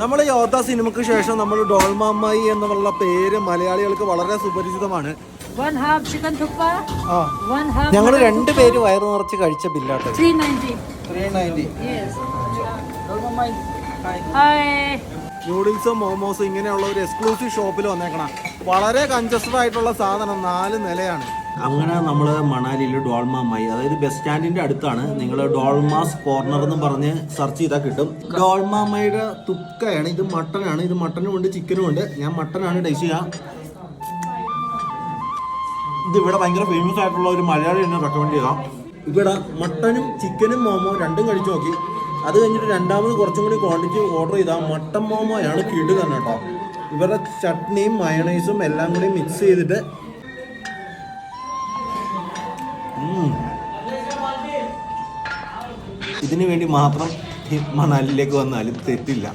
നമ്മൾ യോദ്ധ സിനിമയ്ക്ക് ശേഷം നമ്മൾ ഡോൾമാമായി എന്നുള്ള പേര് മലയാളികൾക്ക് വളരെ സുപരിചിതമാണ്. ഞങ്ങൾ 2 പേര് വയറു നിറച്ച് കഴിച്ച ബില്ലാട്ടോ. 390. നൂഡിൽസും മോമോസും ഇങ്ങനെയുള്ള ഒരു എക്സ്ക്ലൂസീവ് ഷോപ്പിൽ വന്നേക്കണം. വളരെ കൺജസ്റ്റഡ് ആയിട്ടുള്ള സാധനം, 4 നിലയാണ്. അങ്ങനെ നമ്മൾ മണാലിയിൽ ഡോൾമായി, അതായത് ബസ് സ്റ്റാൻഡിന്റെ അടുത്താണ്. നിങ്ങൾ ഡോൾമാസ് കോർണർ എന്ന് പറഞ്ഞ് സെർച്ച് ചെയ്താൽ കിട്ടും. ഡോൾമാമയുടെ തുക്കയാണ്. ഇത് മട്ടനാണ്. ഇത് മട്ടനും ഉണ്ട് ചിക്കനും ഉണ്ട്. ഞാൻ മട്ടനാണ് ടേസ്റ്റ് ചെയ്യാം. ഇത് ഇവിടെ ഭയങ്കര ഫേമസ് ആയിട്ടുള്ള ഒരു മലയാളി എന്നെ റെക്കമെൻഡ് ചെയ്താം. ഇവിടെ മട്ടനും ചിക്കനും മോമോ രണ്ടും കഴിച്ചു നോക്കി. അത് കഴിഞ്ഞിട്ട് രണ്ടാമത് കുറച്ചും കൂടി ക്വാണ്ടിറ്റി ഓർഡർ ചെയ്താൽ മട്ടൻ മോമോയാണ് കിടു തന്നെ കേട്ടോ. ഇവരുടെ ചട്നിയും മയണൈസും എല്ലാം കൂടി മിക്സ് ചെയ്തിട്ട് ഇതിനു വേണ്ടി മാത്രം മണാലിയിലേക്ക് വന്നാലും തെറ്റില്ല.